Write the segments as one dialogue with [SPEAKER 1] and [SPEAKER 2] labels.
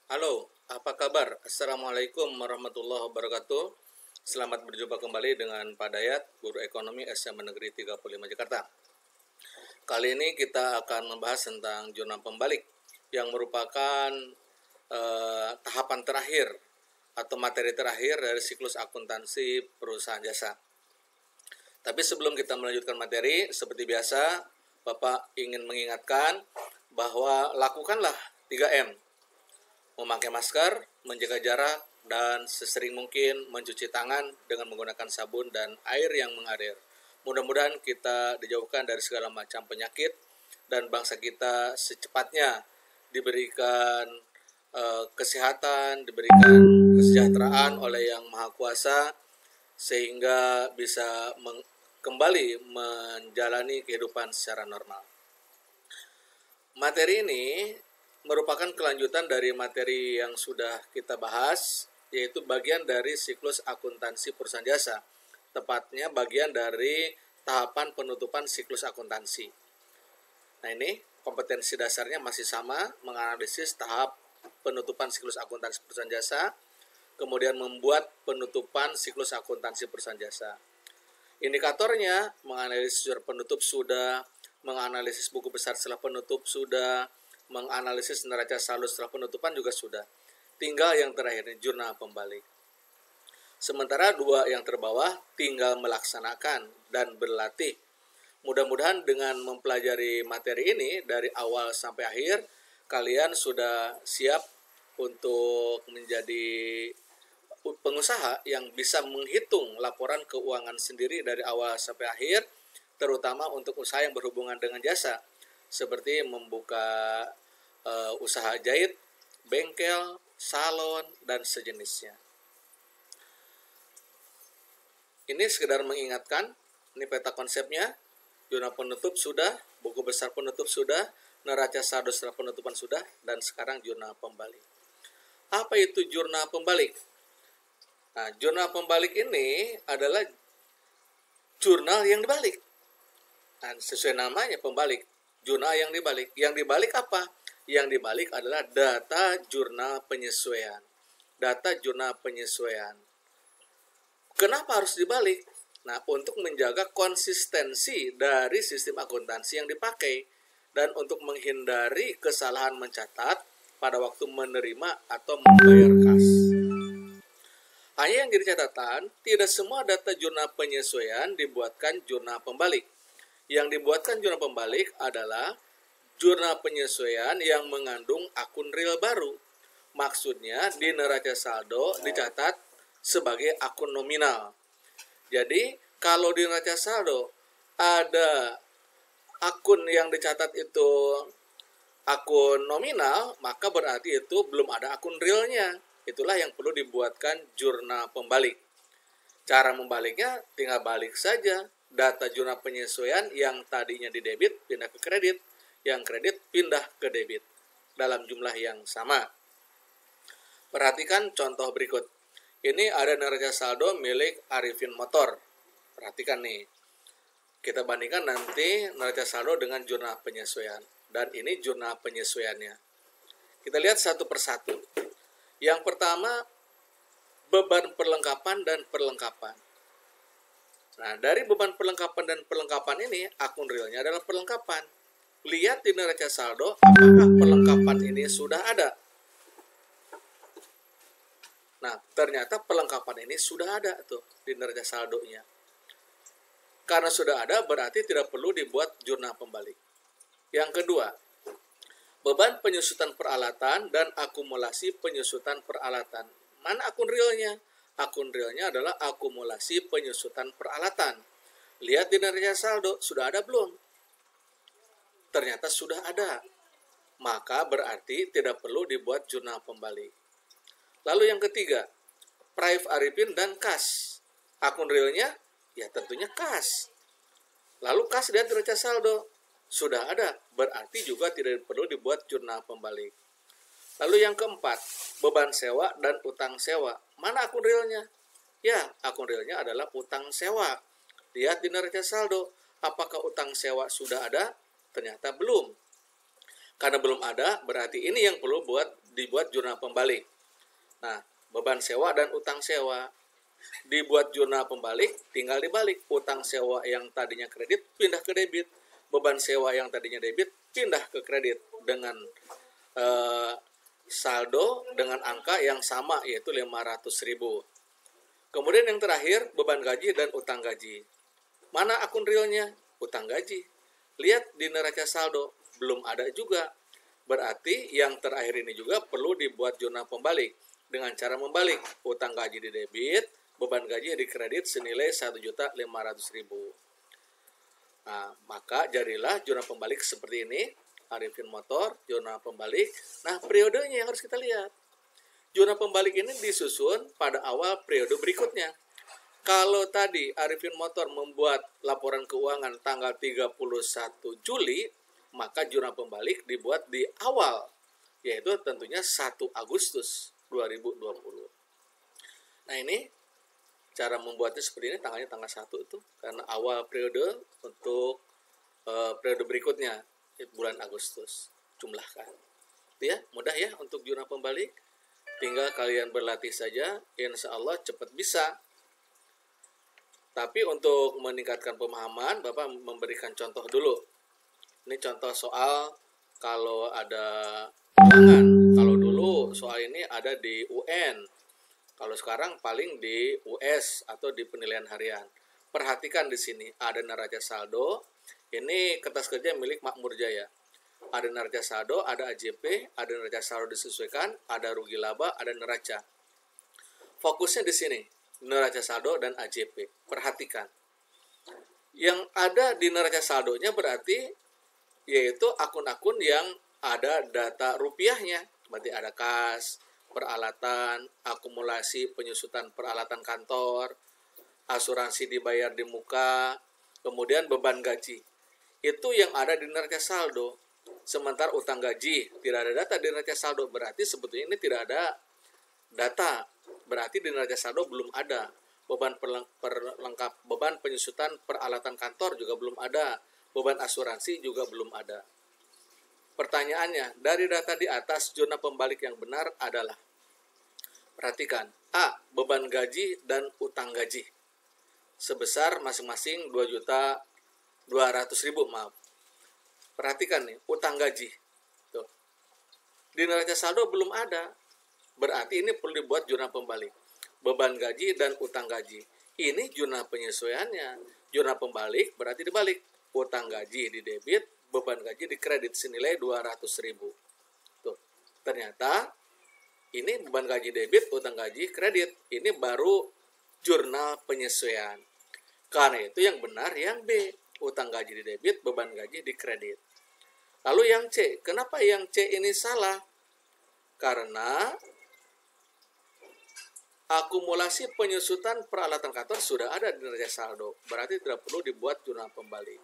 [SPEAKER 1] Halo, apa kabar? Assalamualaikum warahmatullahi wabarakatuh. Selamat berjumpa kembali dengan Pak Dayat, Guru Ekonomi SMA Negeri 35 Jakarta. Kali ini kita akan membahas tentang jurnal pembalik yang merupakan tahapan terakhir atau materi terakhir dari siklus akuntansi perusahaan jasa. Tapi sebelum kita melanjutkan materi, seperti biasa, Bapak ingin mengingatkan bahwa lakukanlah 3M. Memakai masker, menjaga jarak, dan sesering mungkin mencuci tangan dengan menggunakan sabun dan air yang mengalir. Mudah-mudahan kita dijauhkan dari segala macam penyakit dan bangsa kita secepatnya diberikan kesehatan, diberikan kesejahteraan oleh Yang Maha Kuasa sehingga bisa kembali menjalani kehidupan secara normal. Materi ini merupakan kelanjutan dari materi yang sudah kita bahas, yaitu bagian dari siklus akuntansi perusahaan jasa, tepatnya bagian dari tahapan penutupan siklus akuntansi. Nah, ini kompetensi dasarnya masih sama, menganalisis tahap penutupan siklus akuntansi perusahaan jasa, kemudian membuat penutupan siklus akuntansi perusahaan jasa. Indikatornya, menganalisis jurnal penutup sudah, menganalisis buku besar setelah penutup sudah, menganalisis neraca saldo setelah penutupan juga sudah. Tinggal yang terakhir, jurnal pembalik. Sementara dua yang terbawah tinggal melaksanakan dan berlatih. Mudah-mudahan dengan mempelajari materi ini dari awal sampai akhir, kalian sudah siap untuk menjadi pengusaha yang bisa menghitung laporan keuangan sendiri dari awal sampai akhir, terutama untuk usaha yang berhubungan dengan jasa, seperti membuka usaha jahit, bengkel, salon, dan sejenisnya. Ini sekedar mengingatkan, ini peta konsepnya, jurnal penutup sudah, buku besar penutup sudah, neraca saldo setelah penutupan sudah, dan sekarang jurnal pembalik. Apa itu jurnal pembalik? Nah, jurnal pembalik ini adalah jurnal yang dibalik. Nah, sesuai namanya pembalik, jurnal yang dibalik. Yang dibalik apa? Yang dibalik adalah data jurnal penyesuaian. Data jurnal penyesuaian. Kenapa harus dibalik? Nah, untuk menjaga konsistensi dari sistem akuntansi yang dipakai dan untuk menghindari kesalahan mencatat pada waktu menerima atau membayar kas. Hanya yang jadi catatan, tidak semua data jurnal penyesuaian dibuatkan jurnal pembalik. Yang dibuatkan jurnal pembalik adalah jurnal penyesuaian yang mengandung akun real baru. Maksudnya di neraca saldo dicatat sebagai akun nominal. Jadi kalau di neraca saldo ada akun yang dicatat itu akun nominal, maka berarti itu belum ada akun realnya. Itulah yang perlu dibuatkan jurnal pembalik. Cara membaliknya tinggal balik saja. Data jurnal penyesuaian yang tadinya di debit pindah ke kredit, yang kredit pindah ke debit dalam jumlah yang sama. Perhatikan contoh berikut. Ini ada neraca saldo milik Arifin Motor. Perhatikan nih. Kita bandingkan nanti neraca saldo dengan jurnal penyesuaian. Dan ini jurnal penyesuaiannya. Kita lihat satu persatu. Yang pertama, beban perlengkapan dan perlengkapan. Nah, dari beban perlengkapan dan perlengkapan ini, akun realnya adalah perlengkapan. Lihat di neraca saldo, apakah perlengkapan ini sudah ada. Nah, ternyata perlengkapan ini sudah ada tuh di neraca saldonya. Karena sudah ada, berarti tidak perlu dibuat jurnal pembalik. Yang kedua, beban penyusutan peralatan dan akumulasi penyusutan peralatan. Mana akun realnya? Akun realnya adalah akumulasi penyusutan peralatan. Lihat di neraca saldo, sudah ada belum? Ternyata sudah ada. Maka berarti tidak perlu dibuat jurnal pembalik. Lalu yang ketiga, Praif Arifin dan kas. Akun realnya? Ya tentunya kas. Lalu kas lihat neraca saldo. Sudah ada, berarti juga tidak perlu dibuat jurnal pembalik. Lalu yang keempat, beban sewa dan utang sewa. Mana akun realnya? Ya, akun realnya adalah utang sewa. Lihat di neraca saldo, apakah utang sewa sudah ada? Ternyata belum. Karena belum ada, berarti ini yang perlu buat dibuat jurnal pembalik. Nah, beban sewa dan utang sewa dibuat jurnal pembalik, tinggal dibalik. Utang sewa yang tadinya kredit pindah ke debit, beban sewa yang tadinya debit pindah ke kredit dengan saldo dengan angka yang sama, yaitu 500.000. Kemudian yang terakhir, beban gaji dan utang gaji. Mana akun realnya? Utang gaji. Lihat di neraca saldo, belum ada juga. Berarti yang terakhir ini juga perlu dibuat jurnal pembalik. Dengan cara membalik, utang gaji di debit, beban gaji di kredit senilai 1.500.000. Nah, maka jadilah jurnal pembalik seperti ini. Arifin Motor, jurnal pembalik. Nah, periodenya yang harus kita lihat. Jurnal pembalik ini disusun pada awal periode berikutnya. Kalau tadi Arifin Motor membuat laporan keuangan tanggal 31 Juli, maka jurnal pembalik dibuat di awal, yaitu tentunya 1 Agustus 2020. Nah, ini cara membuatnya seperti ini, tanggalnya tanggal 1 itu, karena awal periode untuk periode berikutnya, bulan Agustus. Jumlahkan. Ya, mudah ya untuk jurnal pembalik. Tinggal kalian berlatih saja, insya Allah cepat bisa. Tapi untuk meningkatkan pemahaman, Bapak memberikan contoh dulu. Ini contoh soal kalau ada ulangan. Kalau dulu soal ini ada di UN. Kalau sekarang paling di US atau di penilaian harian. Perhatikan di sini ada neraca saldo. Ini kertas kerja milik Makmur Jaya. Ada neraca saldo, ada AJP, ada neraca saldo disesuaikan, ada rugi laba, ada neraca. Fokusnya di sini, neraca saldo dan AJP. Perhatikan. Yang ada di neraca saldonya berarti yaitu akun-akun yang ada data rupiahnya. Berarti ada kas, peralatan, akumulasi penyusutan peralatan kantor, asuransi dibayar di muka, kemudian beban gaji. Itu yang ada di neraca saldo. Sementara utang gaji tidak ada data di neraca saldo, berarti sebetulnya ini tidak ada data. Berarti di neraca saldo belum ada. Beban perlengkap, beban penyusutan peralatan kantor juga belum ada. Beban asuransi juga belum ada. Pertanyaannya, dari data di atas, jurnal pembalik yang benar adalah, perhatikan, A. Beban gaji dan utang gaji sebesar masing-masing 2.200.000, maaf. Perhatikan nih, utang gaji. Tuh. Di neraca saldo belum ada. Berarti ini perlu dibuat jurnal pembalik. Beban gaji dan utang gaji. Ini jurnal penyesuaiannya. Jurnal pembalik berarti dibalik. Utang gaji di debit, beban gaji di kredit senilai 200.000. Tuh. Ternyata ini beban gaji debit, utang gaji kredit. Ini baru jurnal penyesuaian. Karena itu yang benar yang B. Utang gaji di debit, beban gaji di kredit. Lalu yang C, kenapa yang C ini salah? Karena akumulasi penyusutan peralatan kantor sudah ada di neraca saldo. Berarti tidak perlu dibuat jurnal pembalik.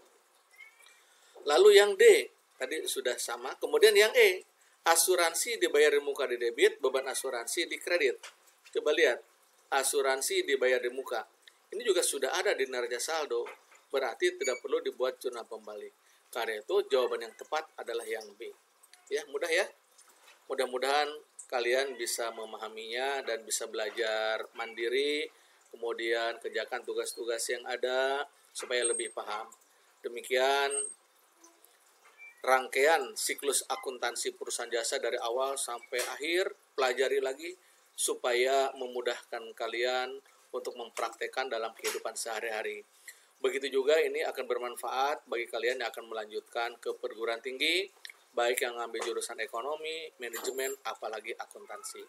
[SPEAKER 1] Lalu yang D, tadi sudah sama. Kemudian yang E, asuransi dibayar di muka di debit, beban asuransi di kredit. Coba lihat, asuransi dibayar di muka. Ini juga sudah ada di neraca saldo. Berarti tidak perlu dibuat jurnal pembalik. Karena itu jawaban yang tepat adalah yang B. Ya, mudah ya. Mudah-mudahan kalian bisa memahaminya dan bisa belajar mandiri, kemudian kerjakan tugas-tugas yang ada supaya lebih paham. Demikian rangkaian siklus akuntansi perusahaan jasa dari awal sampai akhir, pelajari lagi supaya memudahkan kalian untuk mempraktekkan dalam kehidupan sehari-hari. Begitu juga ini akan bermanfaat bagi kalian yang akan melanjutkan ke perguruan tinggi, baik yang ngambil jurusan ekonomi, manajemen, apalagi akuntansi.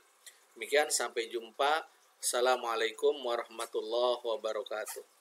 [SPEAKER 1] Demikian, sampai jumpa. Assalamualaikum warahmatullahi wabarakatuh.